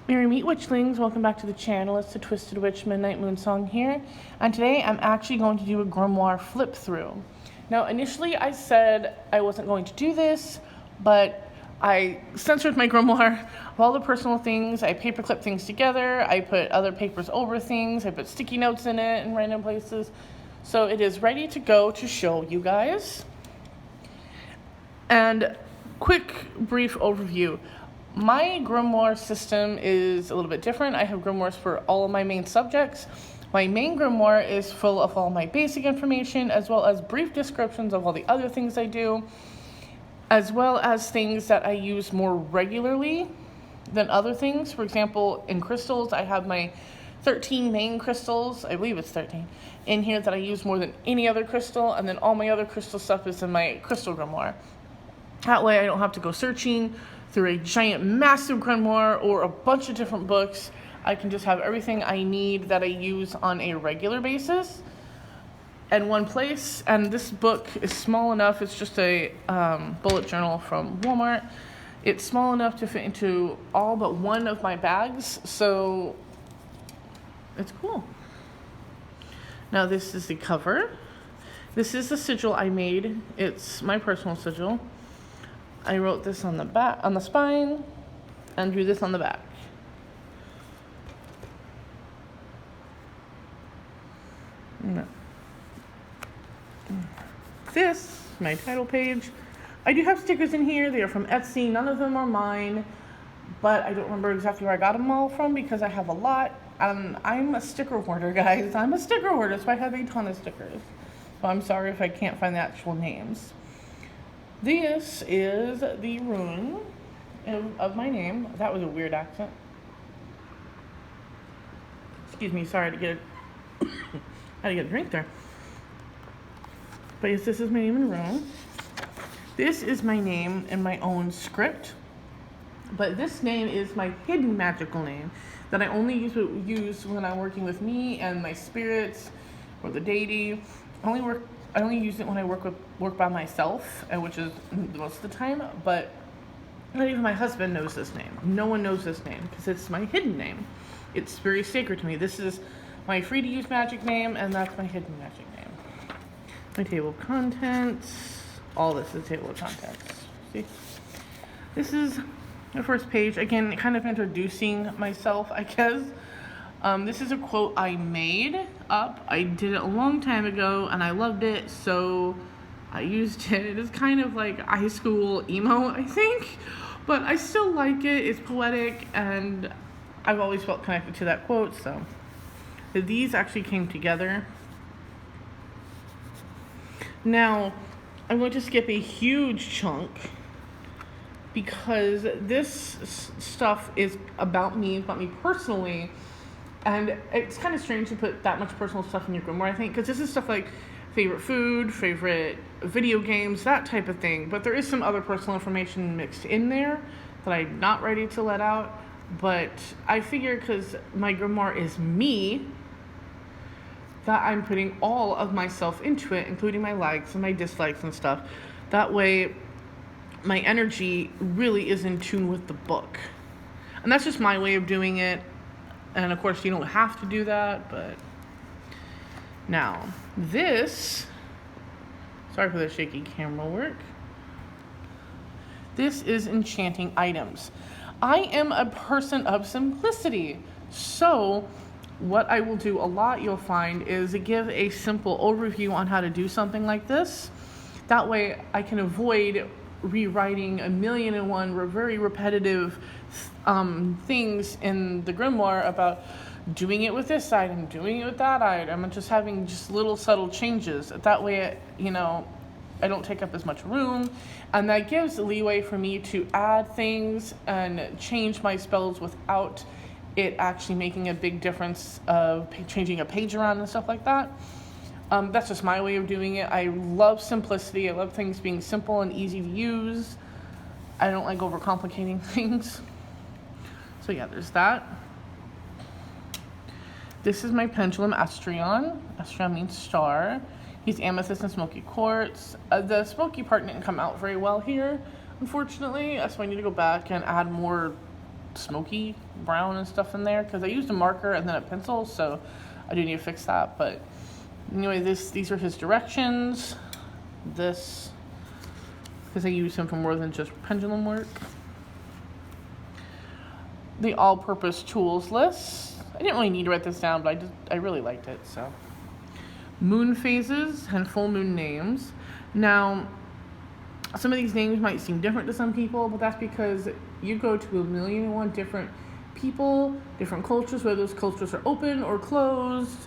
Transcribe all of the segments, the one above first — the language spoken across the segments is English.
Merry Meet Witchlings, welcome back to the channel. It's the Twisted Witch Midnight Moon Song here, and today I'm actually going to do a Grimoire flip through. Now initially I said I wasn't going to do this, but I censored my Grimoire of all the personal things. I paperclip things together, I put other papers over things, I put sticky notes in it in random places. So it is ready to go to show you guys. And quick brief overview. My Grimoire system is a little bit different. I have Grimoires for all of my main subjects. My main Grimoire is full of all my basic information, as well as brief descriptions of all the other things I do, as well as things that I use more regularly than other things. For example, in crystals, I have my 13 main crystals, I believe it's 13, in here that I use more than any other crystal, and then all my other crystal stuff is in my crystal Grimoire. That way I don't have to go searching through a giant, massive Grimoire or a bunch of different books. I can just have everything I need that I use on a regular basis in one place. And this book is small enough, it's just a bullet journal from Walmart. It's small enough to fit into all but one of my bags, so it's cool. Now this is the cover. This is the sigil I made. It's my personal sigil. I wrote this on the back, on the spine, and drew this on the back. No. This, my title page. I do have stickers in here. They are from Etsy. None of them are mine, but I don't remember exactly where I got them all from because I have a lot. I'm a sticker hoarder, guys. I'm a sticker hoarder, so I have a ton of stickers. So I'm sorry if I can't find the actual names. This is the rune of my name. That was a weird accent. Excuse me, sorry, I had to get a drink there. But yes, this is my name in rune. This is my name in my own script. But this name is my hidden magical name that I only use when I'm working with me and my spirits or the deity. I only use it when I work by myself, which is most of the time, but not even my husband knows this name. No one knows this name because it's my hidden name. It's very sacred to me. This is my free to use magic name, and that's my hidden magic name. My table of contents. All this is table of contents. See? This is the first page. Again, kind of introducing myself, I guess. This is a quote I made up. I did it a long time ago and I loved it, so I used it. It is kind of like high school emo, I think, but I still like it. It's poetic and I've always felt connected to that quote, so these actually came together. Now, I'm going to skip a huge chunk because this stuff is about me personally. And it's kind of strange to put that much personal stuff in your Grimoire, I think, because this is stuff like favorite food, favorite video games, that type of thing. But there is some other personal information mixed in there that I'm not ready to let out. But I figure because my Grimoire is me, that I'm putting all of myself into it, including my likes and my dislikes and stuff. That way, my energy really is in tune with the book. And that's just my way of doing it. And of course, you don't have to do that, but now this, sorry for the shaky camera work. This is enchanting items. I am a person of simplicity. So what I will do a lot, you'll find, is give a simple overview on how to do something like this. That way I can avoid rewriting a million and one very repetitive things in the Grimoire about doing it with this item, doing it with that item, and just having just little subtle changes. That way, I don't take up as much room, and that gives leeway for me to add things and change my spells without it actually making a big difference of changing a page around and stuff like that. That's just my way of doing it. I love simplicity. I love things being simple and easy to use. I don't like overcomplicating things. So yeah, there's that. This is my pendulum Astrion. Astrion means star. He's amethyst and smoky quartz. The smoky part didn't come out very well here, unfortunately. So I need to go back and add more smoky brown and stuff in there because I used a marker and then a pencil, so I do need to fix that. But anyway, these are his directions. This, because I use him for more than just pendulum work. The all-purpose tools list. I didn't really need to write this down, but I really liked it. So, moon phases and full moon names. Now, some of these names might seem different to some people, but that's because you go to 1,000,001 different people, different cultures, whether those cultures are open or closed,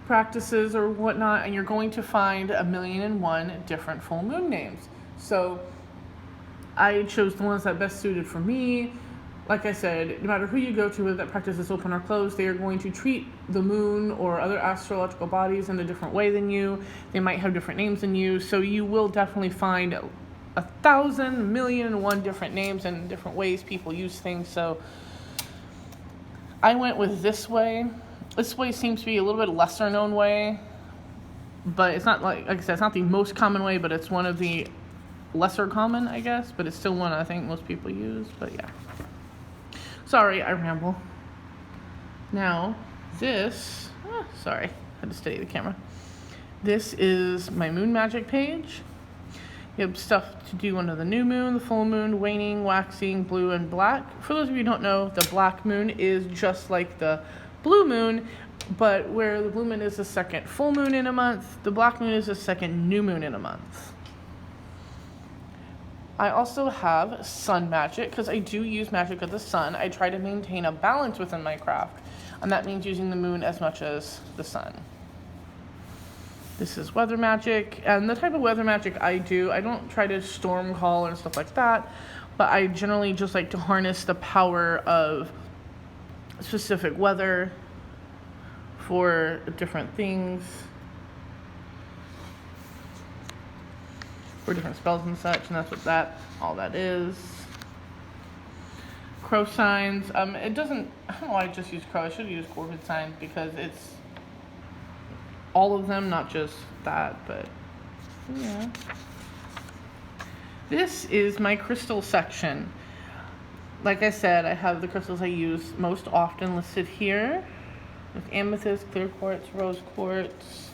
practices or whatnot, and you're going to find 1,000,001 different full moon names. So I chose the ones that best suited for me. Like I said, no matter who you go to, whether that practice is open or closed, they are going to treat the moon or other astrological bodies in a different way than you. They might have different names than you, so you will definitely find 1,000, 1,000,001 different names and different ways people use things. So I went with this way. This way seems to be a little bit lesser known way, but it's not like I said, it's not the most common way, but it's one of the lesser common, I guess, but it's still one I think most people use. But yeah. Sorry, I ramble. Now, this, sorry, I had to steady the camera. This is my moon magic page. You have stuff to do under the new moon, the full moon, waning, waxing, blue, and black. For those of you who don't know, the black moon is just like the blue moon, but where the blue moon is the second full moon in a month, the black moon is the second new moon in a month. I also have sun magic, because I do use magic of the sun. I try to maintain a balance within my craft, and that means using the moon as much as the sun. This is weather magic, and the type of weather magic I do, I don't try to storm call and stuff like that, but I generally just like to harness the power of specific weather for different things, for different spells and such, and that's what all that is. Crow signs. It doesn't, I don't know why I just use crow. I should use Corvid signs because it's all of them, not just that, but yeah. This is my crystal section. Like I said, I have the crystals I use most often listed here, with amethyst, clear quartz, rose quartz.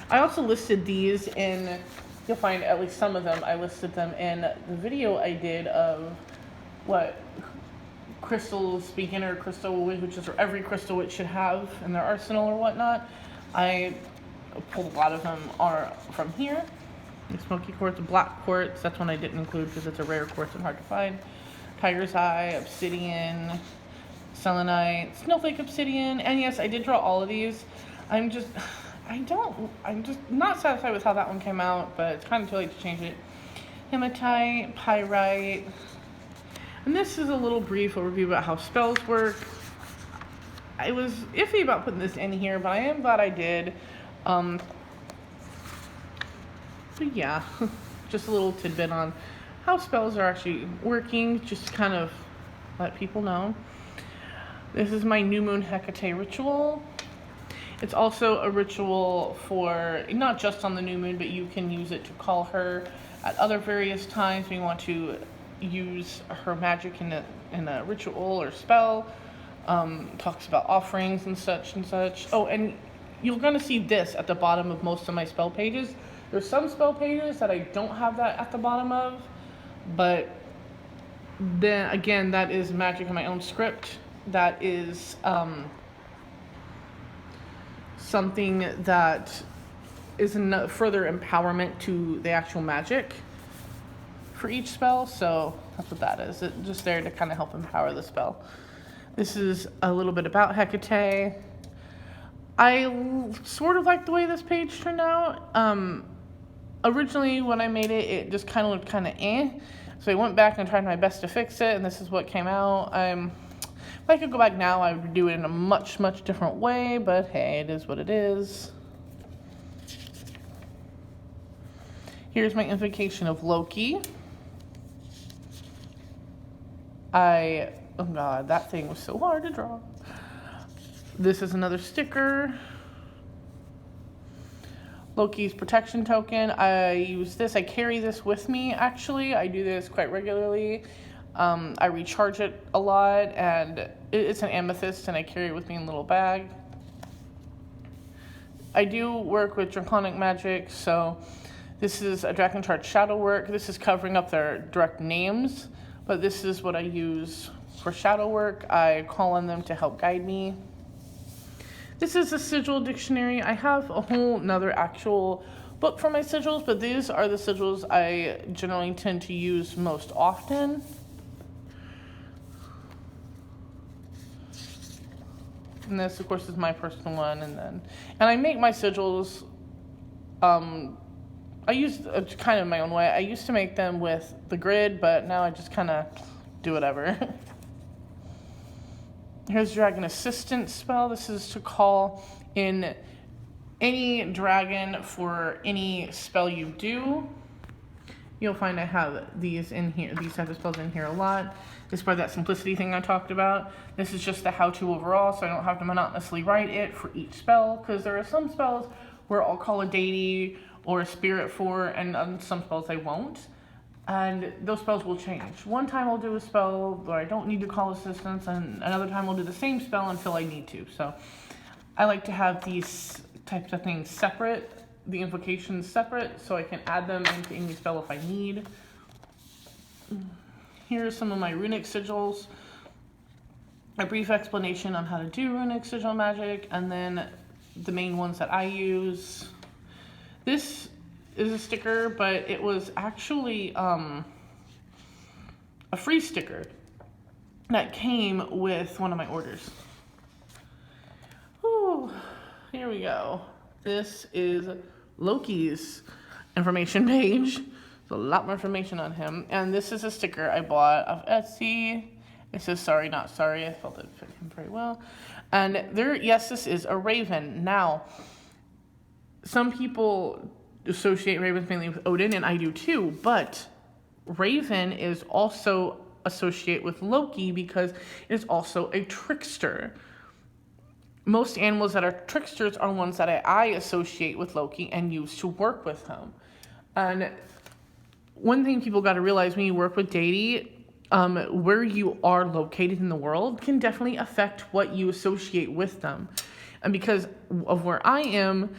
I also listed these in, you'll find at least some of them, I listed them in the video I did of what crystals, beginner crystal witches, or every crystal witch should have in their arsenal or whatnot. I pulled a lot of them are from here. The smoky quartz, black quartz, that's one I didn't include because it's a rare quartz and hard to find. Tiger's eye, obsidian, selenite, snowflake obsidian, and yes, I did draw all of these. I'm just not satisfied with how that one came out, but it's kind of too late to change it. Hematite, pyrite, and this is a little brief overview about how spells work. I was iffy about putting this in here, but I am glad I did. But yeah, just a little tidbit on how spells are actually working, just to kind of let people know. This is my new moon Hecate ritual. It's also a ritual for, not just on the new moon, but you can use it to call her at other various times when you want to use her magic in a ritual or spell. Talks about offerings and such and such. Oh, and you're going to see this at the bottom of most of my spell pages. There's some spell pages that I don't have that at the bottom of, but then again, that is magic in my own script. That is something that is a further empowerment to the actual magic for each spell. So that's what that is. It's just there to kind of help empower the spell. This is a little bit about Hecate. I sort of like the way this page turned out. Originally, when I made it, it just kind of looked kind of So I went back and tried my best to fix it, and this is what came out. If I could go back now, I would do it in a much, much different way, but hey, it is what it is. Here's my invocation of Loki. Oh god, that thing was so hard to draw. This is another sticker. Loki's protection token. I use this. I carry this with me, actually. I do this quite regularly. I recharge it a lot, and it's an amethyst, and I carry it with me in a little bag. I do work with draconic magic, so this is a dragon chart shadow work. This is covering up their direct names, but this is what I use for shadow work. I call on them to help guide me. This is a sigil dictionary. I have a whole nother actual book for my sigils, but these are the sigils I generally tend to use most often. And this, of course, is my personal one. And I make my sigils, I use kind of my own way. I used to make them with the grid, but now I just kind of do whatever. Here's Dragon Assistant spell. This is to call in any dragon for any spell you do. You'll find I have these in here, these type of spells in here a lot. This is part of that simplicity thing I talked about. This is just the how-to overall, so I don't have to monotonously write it for each spell, because there are some spells where I'll call a deity or a spirit for, and some spells I won't. And those spells will change. One time I'll do a spell where I don't need to call assistance, and another time I'll do the same spell until I need to. So I like to have these types of things separate, the invocations separate, so I can add them into any spell if I need. Here are some of my runic sigils. A brief explanation on how to do runic sigil magic, and then the main ones that I use. This is a sticker, but it was actually a free sticker that came with one of my orders. Ooh, here we go. This is Loki's information page. There's a lot more information on him. And this is a sticker I bought off Etsy. It says sorry, not sorry. I felt it fit him very well. And there, yes, this is a raven. Now, some people associate ravens mainly with Odin, and I do too, but raven is also associated with Loki because it is also a trickster. Most animals that are tricksters are ones that I associate with Loki and use to work with him. And one thing people got to realize when you work with deity, where you are located in the world can definitely affect what you associate with them. And because of where I am,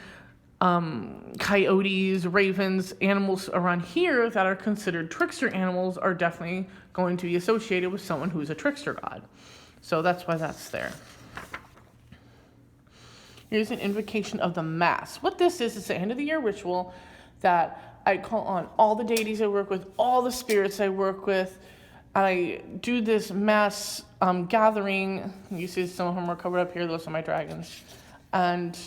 coyotes, ravens, animals around here that are considered trickster animals are definitely going to be associated with someone who's a trickster god. So that's why that's there. Here's an invocation of the mass. What this is the end of the year ritual that I call on all the deities I work with, all the spirits I work with. I do this mass gathering. You see some of them are covered up here. Those are my dragons. And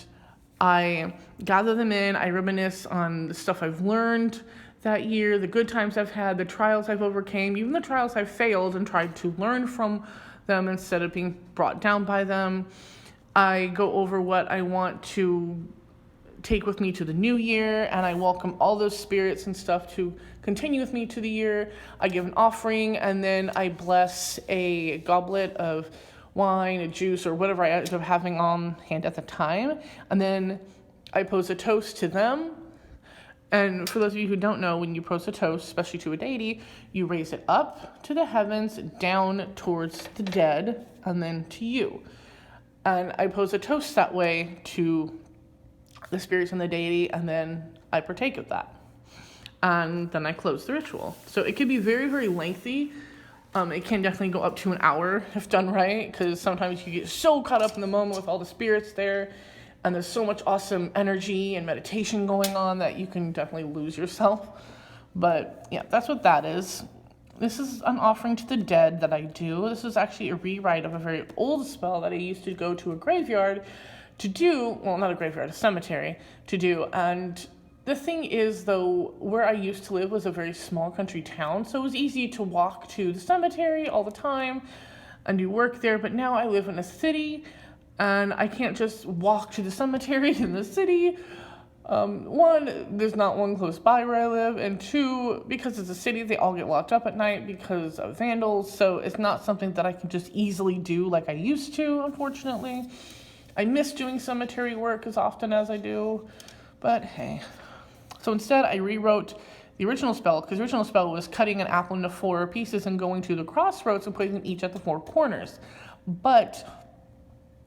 I gather them in. I reminisce on the stuff I've learned that year, the good times I've had, the trials I've overcame, even the trials I've failed and tried to learn from them instead of being brought down by them. I go over what I want to take with me to the new year, and I welcome all those spirits and stuff to continue with me to the year. I give an offering, and then I bless a goblet of wine, a juice, or whatever I ended up having on hand at the time. And then I pose a toast to them. And for those of you who don't know, when you pose a toast, especially to a deity, you raise it up to the heavens, down towards the dead, and then to you. And I pose a toast that way to the spirits and the deity, and then I partake of that. And then I close the ritual. So it could be very, very lengthy. It can definitely go up to an hour if done right, because sometimes you get so caught up in the moment with all the spirits there, and there's so much awesome energy and meditation going on that you can definitely lose yourself. But yeah, that's what that is. This is an offering to the dead that I do. This is actually a rewrite of a very old spell that I used to go to a graveyard to do. Well, not a graveyard, a cemetery to do. And the thing is, though, where I used to live was a very small country town, so it was easy to walk to the cemetery all the time and do work there. But now I live in a city, and I can't just walk to the cemetery in the city. One, there's not one close by where I live, and two, because it's a city, they all get locked up at night because of vandals, so it's not something that I can just easily do like I used to, unfortunately. I miss doing cemetery work as often as I do, but hey. So instead, I rewrote the original spell, because the original spell was cutting an apple into 4 pieces and going to the crossroads and putting each at the 4 corners. But,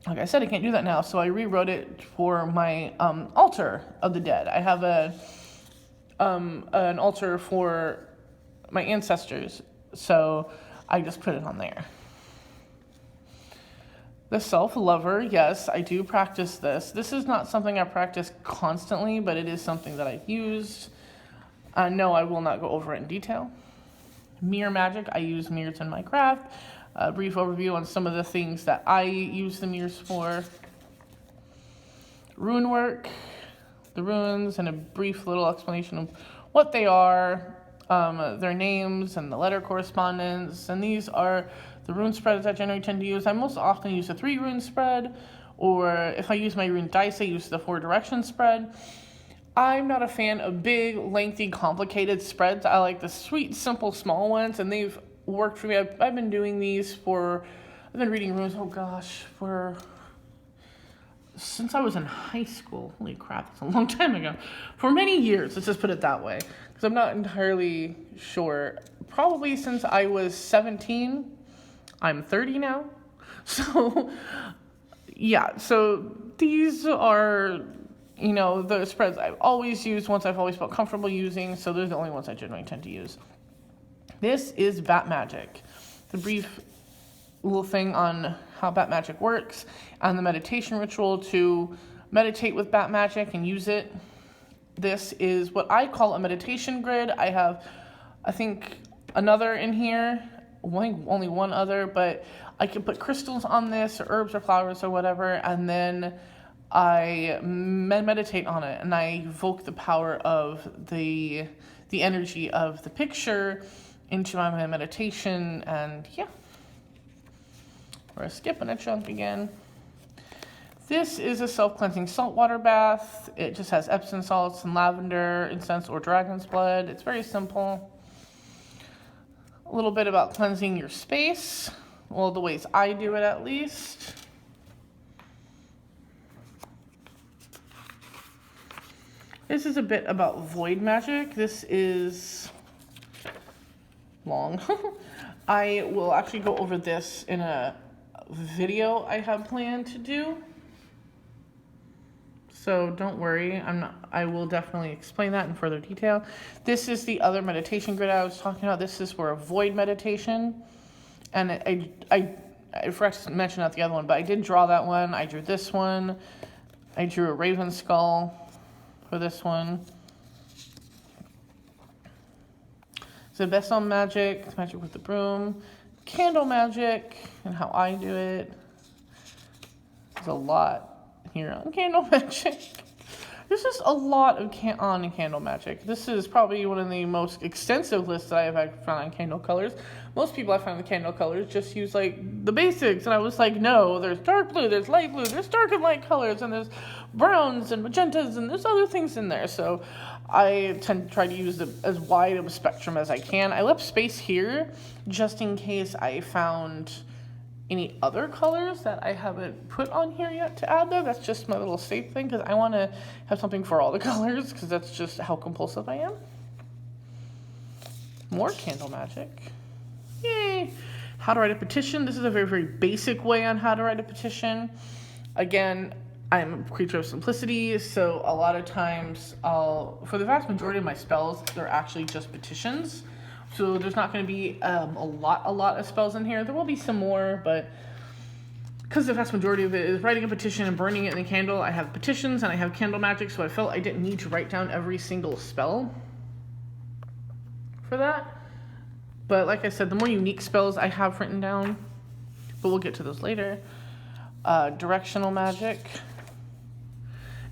like I said, I can't do that now, so I rewrote it for my altar of the dead. I have an altar for my ancestors, so I just put it on there. The self-lover, yes, I do practice this. This is not something I practice constantly, but it is something that I've used. No, I will not go over it in detail. Mirror magic, I use mirrors in my craft. A brief overview on some of the things that I use the mirrors for. Rune work, the runes, and a brief little explanation of what they are, their names, and the letter correspondence. And these are the rune spreads I generally tend to use. I most often use a 3 rune spread, or if I use my rune dice, I use the 4 direction spread. I'm not a fan of big, lengthy, complicated spreads. I like the sweet, simple, small ones, and they've worked for me. I've been doing these I've been reading runes, since I was in high school. Holy crap, that's a long time ago. For many years, let's just put it that way, because I'm not entirely sure. Probably since I was 17. I'm 30 now. So, yeah, so these are, the spreads I've always used, ones I've always felt comfortable using, so they're the only ones I generally tend to use. This is bat magic. The brief little thing on how bat magic works and the meditation ritual to meditate with bat magic and use it. This is what I call a meditation grid. I have, I think, another in here, only one other, but I can put crystals on this, or herbs or flowers or whatever, and then I meditate on it, and I evoke the power of the energy of the picture into my meditation, and yeah. We're skipping a chunk again. This is a self-cleansing saltwater bath. It just has Epsom salts and lavender, incense, or dragon's blood. It's very simple. A little bit about cleansing your space. Well, the ways I do it, at least. This is a bit about void magic. This is long. I will actually go over this in a video I have planned to do. So don't worry, I will definitely explain that in further detail. This is the other meditation grid I was talking about. This is for a void meditation. And I forgot to mention out the other one, but I did draw that one. I drew this one. I drew a raven skull for this one. So best on magic, magic with the broom, candle magic, and how I do it. There's a lot here on candle magic. There's just a lot of on candle magic. This is probably one of the most extensive lists that I have found on candle colors. Most people I find with candle colors just use like the basics, and I was like, no, there's dark blue, there's light blue, there's dark and light colors, and there's browns and magentas, and there's other things in there. So I tend to try to use as wide of a spectrum as I can. I left space here just in case I found any other colors that I haven't put on here yet to add there. That's just my little safe thing, because I want to have something for all the colors, because that's just how compulsive I am. More candle magic. Yay! How to write a petition. This is a very, very basic way on how to write a petition. Again, I'm a creature of simplicity, so a lot of times for the vast majority of my spells, they're actually just petitions. So there's not going to be a lot of spells in here. There will be some more, but because the vast majority of it is writing a petition and burning it in a candle, I have petitions and I have candle magic, so I felt I didn't need to write down every single spell for that. But like I said, the more unique spells I have written down, but we'll get to those later. Directional magic,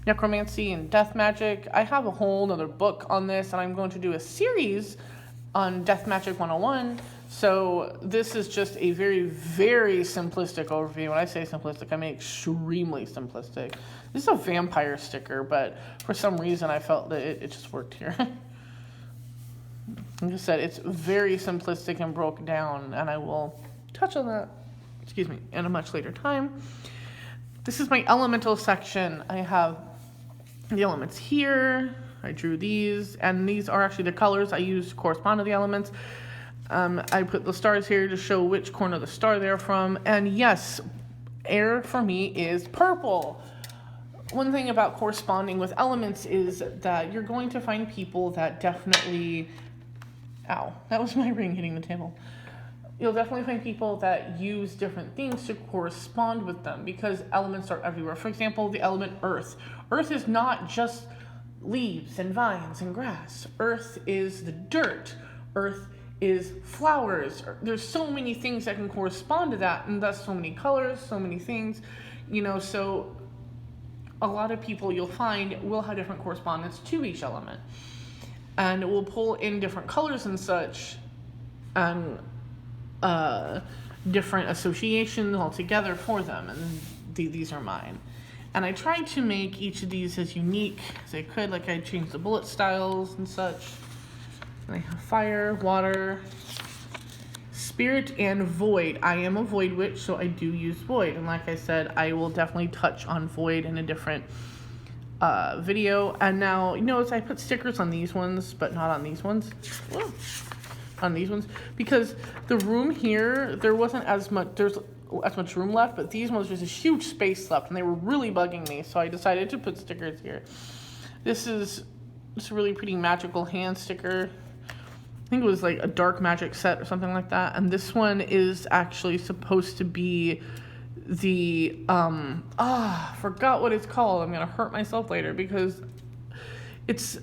necromancy, and death magic. I have a whole other book on this, and I'm going to do a series on Death Magic 101. So this is just a very, very simplistic overview. When I say simplistic, I mean extremely simplistic. This is a vampire sticker, but for some reason I felt that it just worked here. Like I said, it's very simplistic and broke down, and I will touch on that, in a much later time. This is my elemental section. I have the elements here, I drew these, and these are actually the colors I used to correspond to the elements. I put the stars here to show which corner of the star they're from. And yes, air for me is purple. One thing about corresponding with elements is that you're going to find people that definitely... Ow, that was my ring hitting the table. You'll definitely find people that use different things to correspond with them because elements are everywhere. For example, the element earth. Earth is not just leaves and vines and grass. Earth is the dirt. Earth is flowers. There's so many things that can correspond to that, and thus so many colors, so many things, so a lot of people you'll find will have different correspondence to each element. And we'll pull in different colors and such, and different associations altogether for them, and these are mine. And I tried to make each of these as unique as I could, like I changed the bullet styles and such. And I have fire, water, spirit, and void. I am a void witch, so I do use void. And like I said, I will definitely touch on void in a different video. And now, notice I put stickers on these ones, but not on these ones. Whoa. On these ones. Because the room here, there wasn't as much, there's as much room left, but these ones, there's a huge space left, and they were really bugging me, so I decided to put stickers here. This is a really pretty magical hand sticker. I think it was like a dark magic set or something like that. And this one is actually supposed to be the, forgot what it's called. I'm going to hurt myself later because it's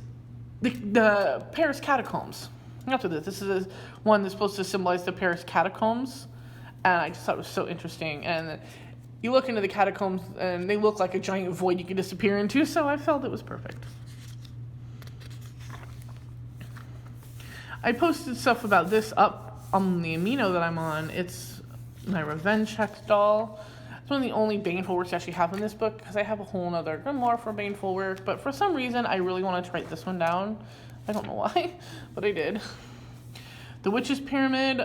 the Paris catacombs. After this is one that's supposed to symbolize the Paris catacombs. And I just thought it was so interesting. And you look into the catacombs and they look like a giant void you could disappear into. So I felt it was perfect. I posted stuff about this up on the amino that I'm on. It's my Revenge Hex doll. It's one of the only baneful works I actually have in this book because I have a whole nother grimoire for baneful work. But for some reason, I really wanted to write this one down. I don't know why, but I did. The Witch's Pyramid.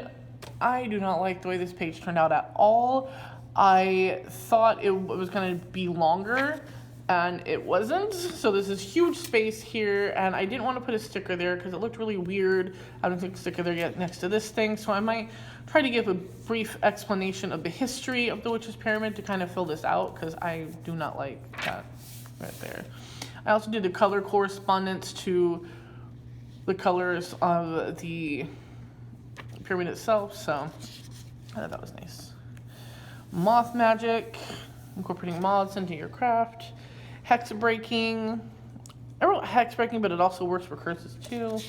I do not like the way this page turned out at all. I thought it was going to be longer. And it wasn't, so there's this huge space here, and I didn't want to put a sticker there because it looked really weird. I don't think a sticker there yet next to this thing, so I might try to give a brief explanation of the history of the Witch's Pyramid to kind of fill this out, because I do not like that right there. I also did the color correspondence to the colors of the pyramid itself, so I thought that was nice. Moth magic, incorporating moths into your craft. Hex breaking. I wrote hex breaking, but it also works for curses too.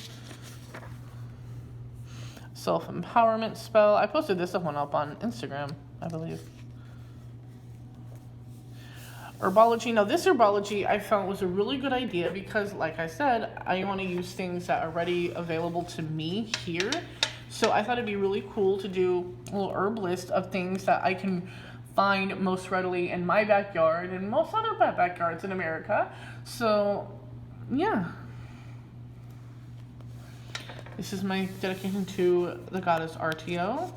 Self-empowerment spell. I posted this one up on Instagram, I believe. Herbology. Now this herbology I felt was a really good idea because, like I said, I want to use things that are already available to me here. So I thought it'd be really cool to do a little herb list of things that I can find most readily in my backyard and most other backyards in America. So, yeah. This is my dedication to the goddess RTO.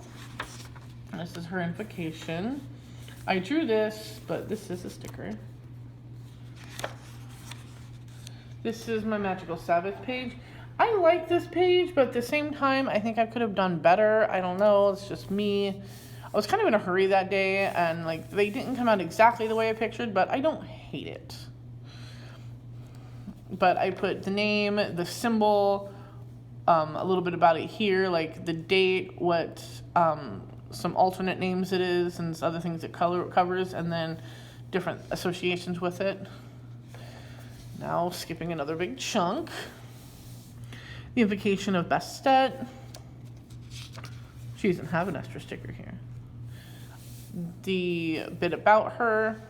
This is her invocation. I drew this, but this is a sticker. This is my Magical Sabbath page. I like this page, but at the same time, I think I could have done better. I don't know, it's just me. I was kind of in a hurry that day, and like they didn't come out exactly the way I pictured, but I don't hate it. But I put the name, the symbol, a little bit about it here, like the date, what some alternate names it is, and other things it covers, and then different associations with it. Now skipping another big chunk. The invocation of Bastet. She doesn't have an extra sticker here. The bit about her,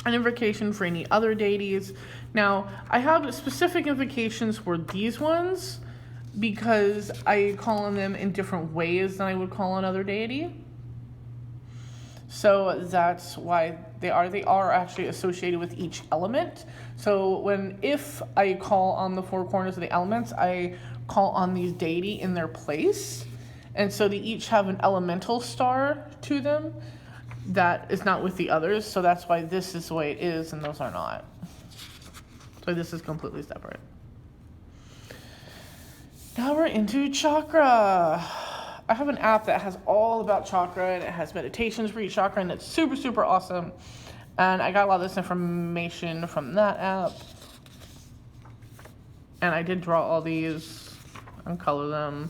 an invocation for any other deities. Now, I have specific invocations for these ones because I call on them in different ways than I would call on other deity. So that's why they are actually associated with each element. So if I call on the four corners of the elements, I call on these deity in their place. And so they each have an elemental star to them that is not with the others. So that's why this is the way it is and those are not. So this is completely separate. Now we're into chakra. I have an app that has all about chakra, and it has meditations for each chakra, and it's super, super awesome. And I got a lot of this information from that app. And I did draw all these and color them.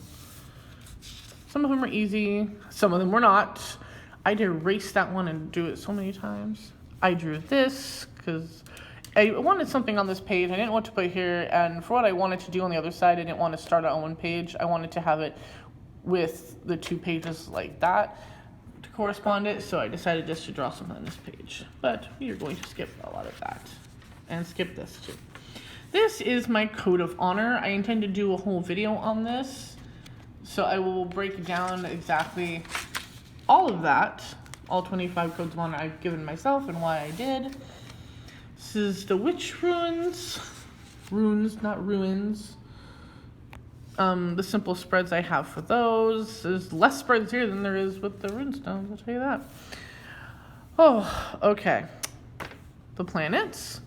Some of them were easy, some of them were not. I did erase that one and do it so many times. I drew this because I wanted something on this page. I didn't know what to put here, and for what I wanted to do on the other side, I didn't want to start it on one page. I wanted to have it with the 2 pages like that to correspond it, so I decided just to draw something on this page. But we are going to skip a lot of that, and skip this too. This is my code of honor. I intend to do a whole video on this, so I will break down exactly all of that, all 25 codes of honor I've given myself and why I did. This is the witch runes, not ruins. The simple spreads I have for those. There's less spreads here than there is with the runestones, I'll tell you that. Oh, okay. The planets.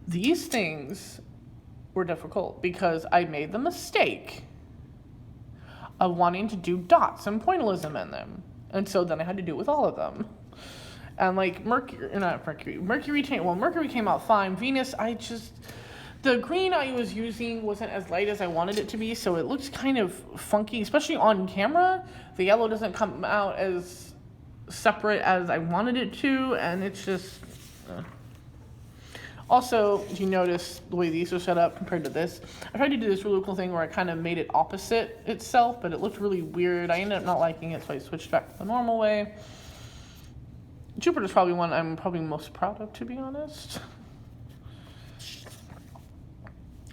These things were difficult because I made the mistake of wanting to do dots and pointillism in them. And so then I had to do it with all of them. And like Mercury came out fine. Venus, the green I was using wasn't as light as I wanted it to be, so it looks kind of funky, especially on camera. The yellow doesn't come out as separate as I wanted it to, and it's just... Also, do you notice the way these are set up compared to this? I tried to do this really cool thing where I kind of made it opposite itself, but it looked really weird. I ended up not liking it, so I switched back to the normal way. Jupiter's probably one I'm probably most proud of, to be honest.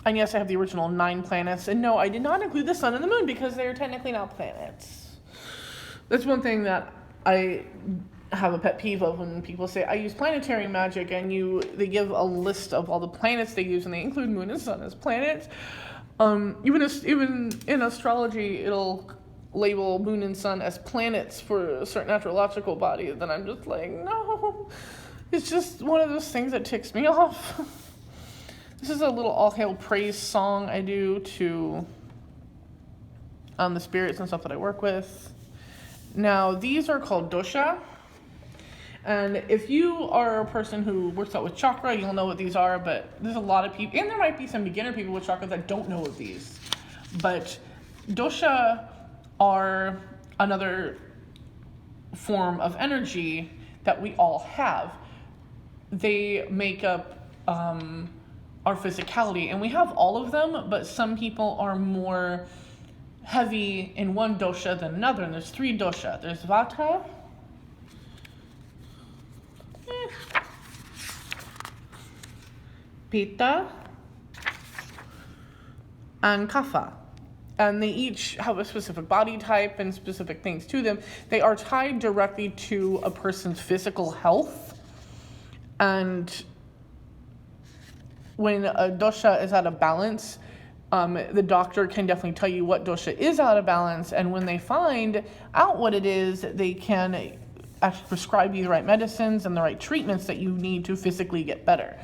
And yes, I have the original 9 planets. And no, I did not include the sun and the moon because they're technically not planets. That's one thing that I have a pet peeve of when people say, I use planetary magic, and they give a list of all the planets they use, and they include moon and sun as planets. Even in astrology, it'll label moon and sun as planets for a certain astrological body. Then I'm just like, no. It's just one of those things that ticks me off. This is a little all hail praise song I do to the spirits and stuff that I work with. Now, these are called dosha. And if you are a person who works out with chakra, you'll know what these are, but there's a lot of people, and there might be some beginner people with chakra that don't know of these. But dosha are another form of energy that we all have. They make up our physicality, and we have all of them, but some people are more heavy in one dosha than another, and there's 3 dosha. There's vata, pitta, and kapha. And they each have a specific body type and specific things to them. They are tied directly to a person's physical health. And when a dosha is out of balance, the doctor can definitely tell you what dosha is out of balance. And when they find out what it is, they can actually prescribe you the right medicines and the right treatments that you need to physically get better.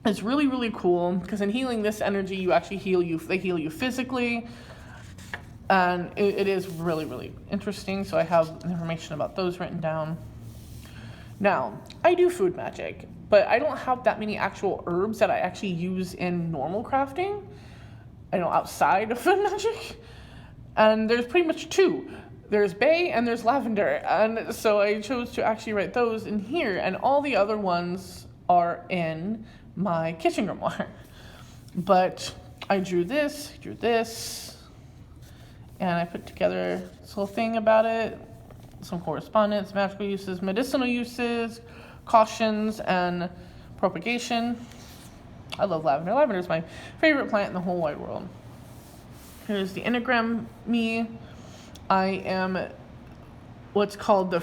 It's really, really cool because in healing this energy, you actually they heal you physically. And it is really, really interesting. So I have information about those written down. Now, I do food magic, but I don't have that many actual herbs that I actually use in normal crafting. Outside of food magic. And there's pretty much 2. There's bay and there's lavender. And so I chose to actually write those in here. And all the other ones are in my kitchen grimoire. But I drew this, and I put together this whole thing about it. Some correspondence, magical uses, medicinal uses, cautions, and propagation. I love lavender. Lavender is my favorite plant in the whole wide world. Here's the enneagram me. I am what's called the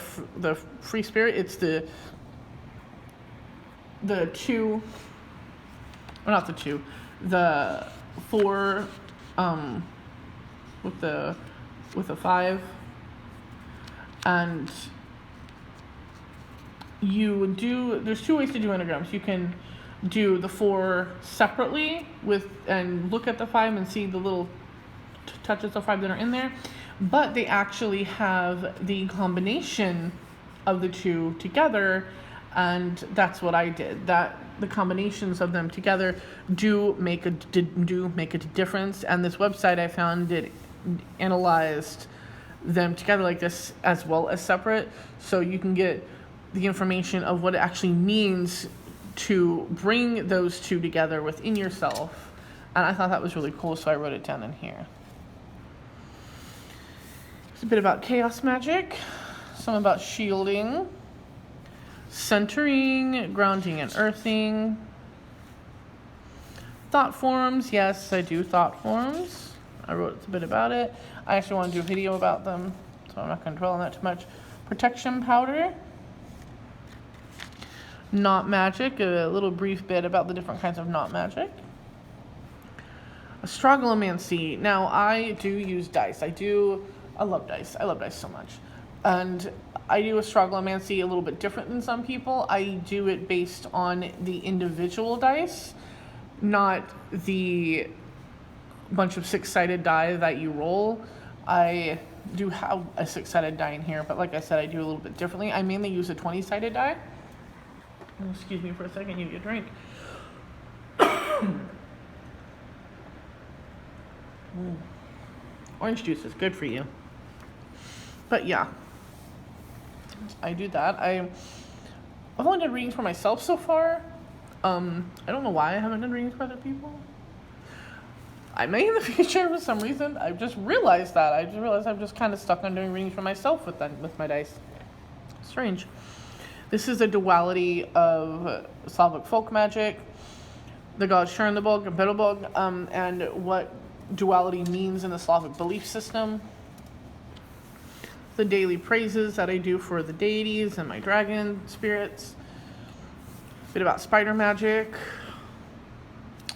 free spirit. It's the 2, or not the 2, the 4 with a 5. And there's 2 ways to do enneagrams. You can do the 4 separately and look at the 5 and see the little touches of 5 that are in there, but they actually have the combination of the 2 together, and that's what I did. That the combinations of them together do make a difference, and this website I found it analyzed them together like this as well as separate, so you can get the information of what it actually means to bring those 2 together within yourself. And I thought that was really cool, so I wrote it down in here. It's a bit about chaos magic, some about shielding, centering, grounding and earthing, thought forms. Yes, I do thought forms. I wrote a bit about it. I actually want to do a video about them, so I'm not going to dwell on that too much. Protection powder, knot magic, a little brief bit about the different kinds of knot magic. Astrogalomancy. Now, I do use dice. I love dice. I love dice so much. And I do astrogalomancy a little bit different than some people. I do it based on the individual dice, not the bunch of 6-sided die that you roll. I do have a 6-sided die in here, but like I said, I do a little bit differently. I mainly use a 20-sided die. Excuse me for a second, you get a drink. Orange juice is good for you. But yeah, I do that. I've only done readings for myself so far. I don't know why I haven't done readings for other people. I may in the future for some reason. I've just realized that. I just realized I'm just kind of stuck on doing readings for myself with my dice. Strange. This is a duality of Slavic folk magic, the gods Chernobog and Belobog, and what duality means in the Slavic belief system. The daily praises that I do for the deities and my dragon spirits. A bit about spider magic.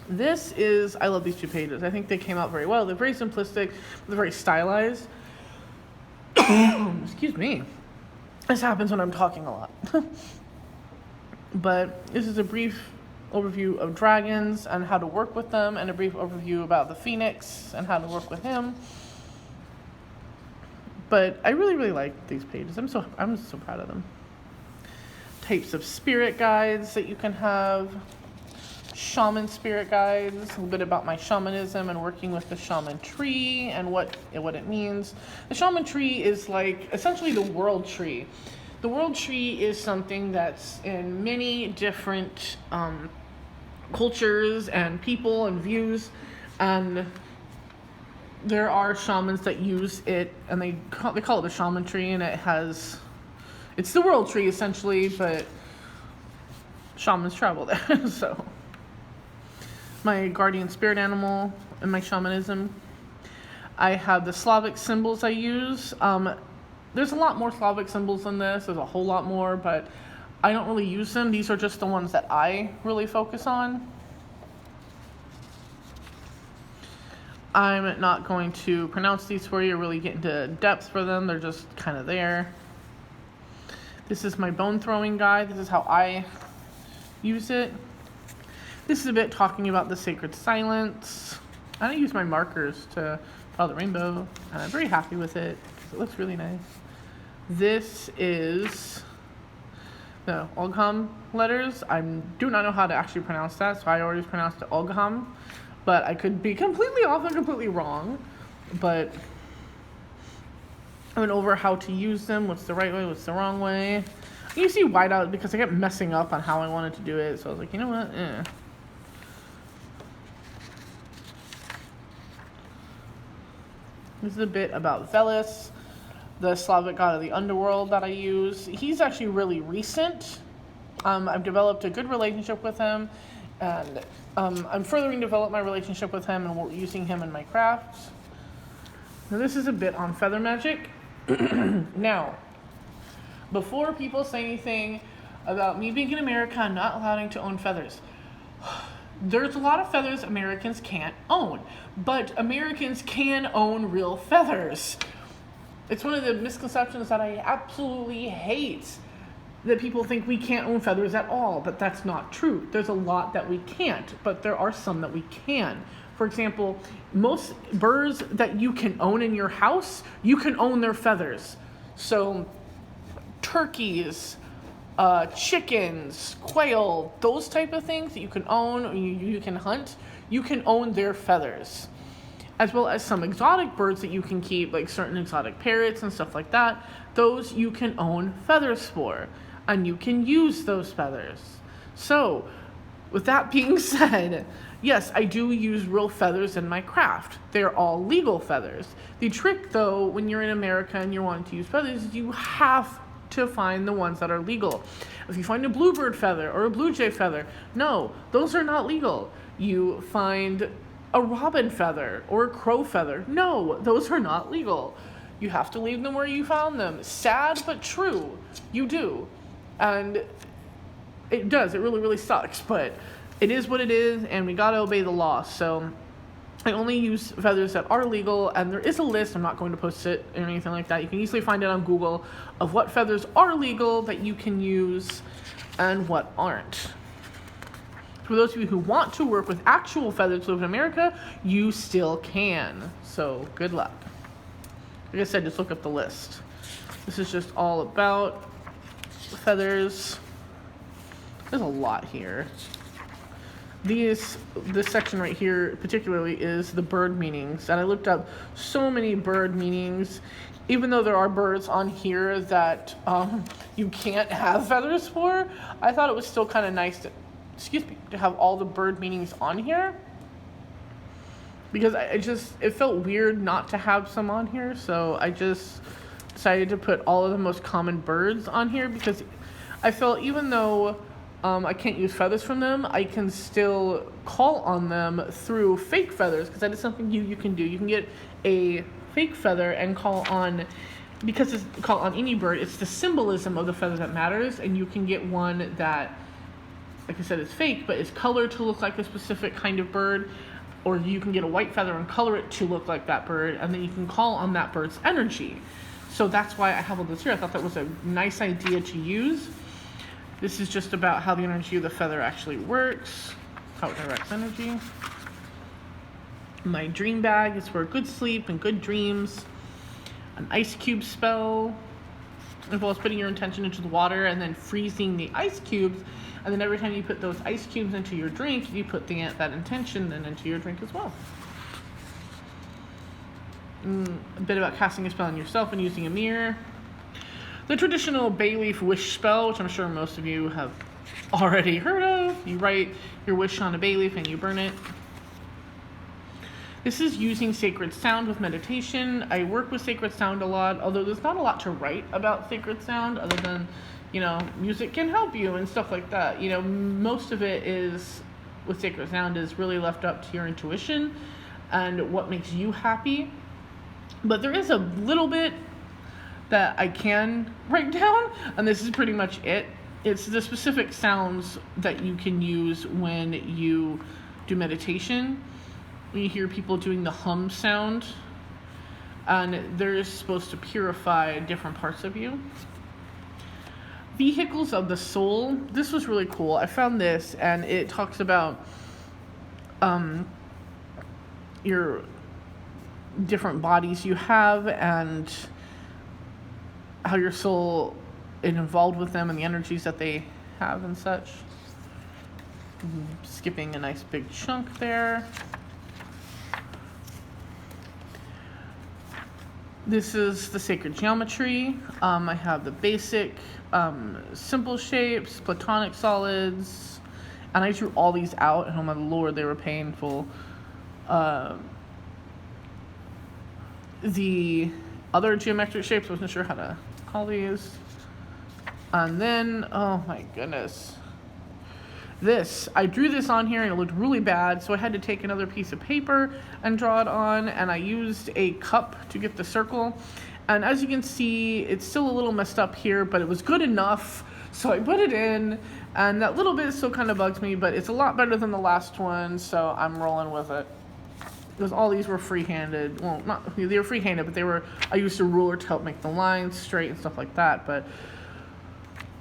I love these 2 pages. I think they came out very well. They're very simplistic, they're very stylized. Excuse me. This happens when I'm talking a lot. But this is a brief overview of dragons and how to work with them, and a brief overview about the phoenix and how to work with him. But I really, really like these pages. I'm so proud of them. Types of spirit guides that you can have. Shaman spirit guides, a little bit about my shamanism and working with the shaman tree and what it means. The shaman tree is like essentially the world tree. The world tree is something that's in many different cultures and people and views, and there are shamans that use it, and they call it the shaman tree, and it's the world tree essentially, but shamans travel there. So my guardian spirit animal and my shamanism. I have the Slavic symbols I use. There's a lot more Slavic symbols than this. There's a whole lot more, but I don't really use them. These are just the ones that I really focus on. I'm not going to pronounce these for you or really get into depth for them. They're just kind of there. This is my bone throwing guide. This is how I use it. This is a bit talking about the sacred silence. I use my markers to draw the rainbow, and I'm very happy with it because it looks really nice. This is the Olgham letters. I do not know how to actually pronounce that, so I always pronounced it Olgham, but I could be completely off and completely wrong. But I went over how to use them, what's the right way, what's the wrong way. You see white out because I kept messing up on how I wanted to do it, so I was like, you know what, This is a bit about Veles, the Slavic god of the underworld that I use. He's actually really recent. I've developed a good relationship with him, and I'm furthering develop my relationship with him and using him in my crafts. Now this is a bit on feather magic. Now, before people say anything about me being in America and not allowing to own feathers, there's a lot of feathers Americans can't own, but Americans can own real feathers. It's one of the misconceptions that I absolutely hate. that people think we can't own feathers at all, but that's not true. There's a lot that we can't, but there are some that we can. For example, most birds that you can own in your house, you can own their feathers. So turkeys, chickens, quail, those type of things that you can own, you can hunt, you can own their feathers. As well as some exotic birds that you can keep, like certain exotic parrots and stuff like that. Those you can own feathers for, and you can use those feathers. So, with that being said, yes, I do use real feathers in my craft. They're all legal feathers. The trick, though, when you're in America and you're wanting to use feathers, is you have to find the ones that are legal. If you find a bluebird feather or a blue jay feather, no, those are not legal. You find a robin feather or a crow feather, no, those are not legal. You have to leave them where you found them. Sad but true, you do. And it does, it really, really sucks, but it is what it is, and we gotta obey the law. So I only use feathers that are legal, and there is a list, I'm not going to post it or anything like that. You can easily find it on Google of what feathers are legal that you can use and what aren't. For those of you who want to work with actual feathers to live in America, you still can. So good luck. Like I said, just look up the list. This is just all about feathers. There's a lot here. This section right here particularly is the bird meanings. And I looked up so many bird meanings. Even though there are birds on here that you can't have feathers for, I thought it was still kind of nice to have all the bird meanings on here, because it felt weird not to have some on here, so I just decided to put all of the most common birds on here, because I felt even though I can't use feathers from them, I can still call on them through fake feathers, because that is something you can do. You can get a fake feather and call on, because it's call on any bird, it's the symbolism of the feather that matters, and you can get one that, like I said, it's fake, but it's colored to look like a specific kind of bird, or you can get a white feather and color it to look like that bird, and then you can call on that bird's energy. So that's why I have all this here. I thought that was a nice idea to use. This is just about how the energy of the feather actually works, how it directs energy. My dream bag is for good sleep and good dreams. An ice cube spell involves putting your intention into the water and then freezing the ice cubes. And then every time you put those ice cubes into your drink, you put that intention then into your drink as well. A bit about casting a spell on yourself and using a mirror. The traditional bay leaf wish spell, which I'm sure most of you have already heard of. You write your wish on a bay leaf and you burn it. This is using sacred sound with meditation. I work with sacred sound a lot, although there's not a lot to write about sacred sound other than, music can help you and stuff like that. Most of it is, with sacred sound, is really left up to your intuition and what makes you happy. But there is a little bit that I can write down, and this is pretty much it. It's the specific sounds that you can use when you do meditation. When you hear people doing the hum sound, and they're supposed to purify different parts of you. Vehicles of the soul. This was really cool. I found this, and it talks about your different bodies you have and how your soul is involved with them and the energies that they have and such. Skipping a nice big chunk there. This is the sacred geometry. I have the basic simple shapes, platonic solids, and I drew all these out, and oh my lord, they were painful. The other geometric shapes, I wasn't sure how to call these. And then, oh my goodness. I drew this on here and it looked really bad, so I had to take another piece of paper and draw it on, and I used a cup to get the circle. And as you can see, it's still a little messed up here, but it was good enough, so I put it in, and that little bit still kind of bugs me, but it's a lot better than the last one, so I'm rolling with it. Because all these were free-handed. Well, they were free-handed, but I used a ruler to help make the lines straight and stuff like that, but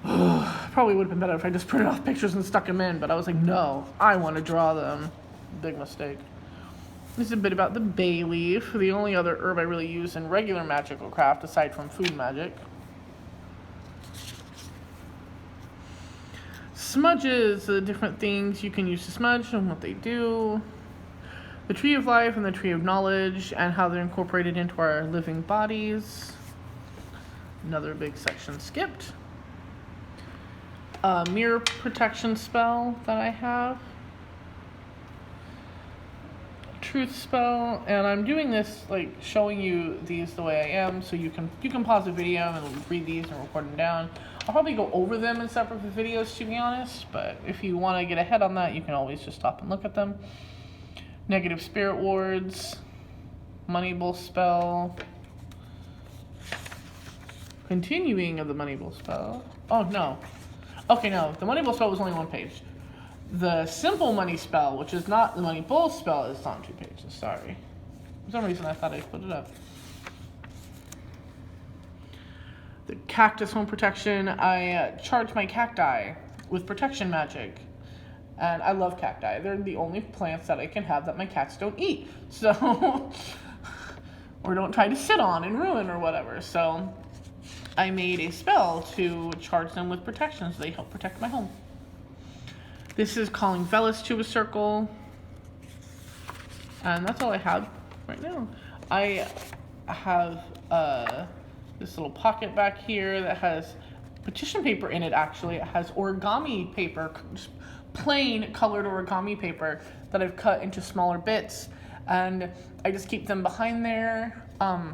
Probably would have been better if I just printed off pictures and stuck them in, but I was like, no, I want to draw them. Big mistake. This is a bit about the bay leaf, the only other herb I really use in regular magical craft aside from food magic. Smudges, the different things you can use to smudge and what they do. The tree of life and the tree of knowledge and how they're incorporated into our living bodies. Another big section skipped. A mirror protection spell that I have. Truth spell, and I'm doing this like showing you these the way I am, so you can pause the video and read these and record them down. I'll probably go over them in separate videos, to be honest, but if you want to get ahead on that, you can always just stop and look at them. Negative spirit wards, money bowl spell, continuing of the money bowl spell. Oh no, okay, no, the money bowl spell was only 1 page. The simple money spell, which is not the money bowl spell, is on 2 pages. Sorry, for some reason I thought I put it up. The cactus home protection, I charge my cacti with protection magic. And I love cacti. They're the only plants that I can have that my cats don't eat. So, or don't try to sit on and ruin or whatever. So, I made a spell to charge them with protection so they help protect my home. This is calling Velis to a circle. And that's all I have right now. I have this little pocket back here that has petition paper in it, actually. It has origami paper, plain colored origami paper that I've cut into smaller bits. And I just keep them behind there. I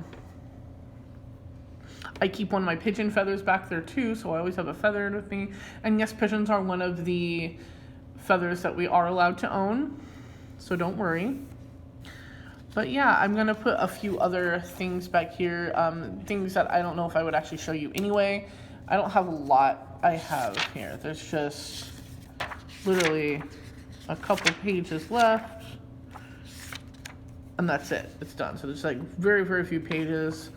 keep one of my pigeon feathers back there too, so I always have a feather with me. And yes, pigeons are one of the feathers that we are allowed to own, so don't worry. But yeah, I'm gonna put a few other things back here, things that I don't know if I would actually show you anyway. I don't have a lot I have here. There's just literally a couple pages left, and that's it. It's done. So there's like very, very few pages.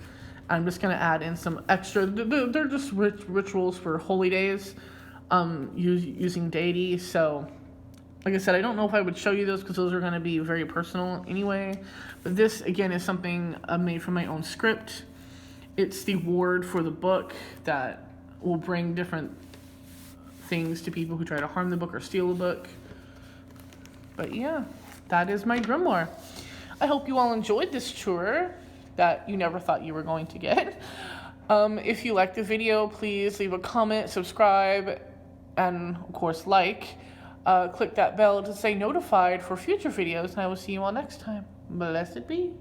I'm just gonna add in some extra, they're just rituals for holy days, using deity. So like I said, I don't know if I would show you those because those are going to be very personal anyway. But this, again, is something I made from my own script. It's the ward for the book that will bring different things to people who try to harm the book or steal the book. But yeah, that is my grimoire. I hope you all enjoyed this tour that you never thought you were going to get. If you liked the video, please leave a comment, subscribe, and of course like. Click that bell to stay notified for future videos, and I will see you all next time. Blessed be.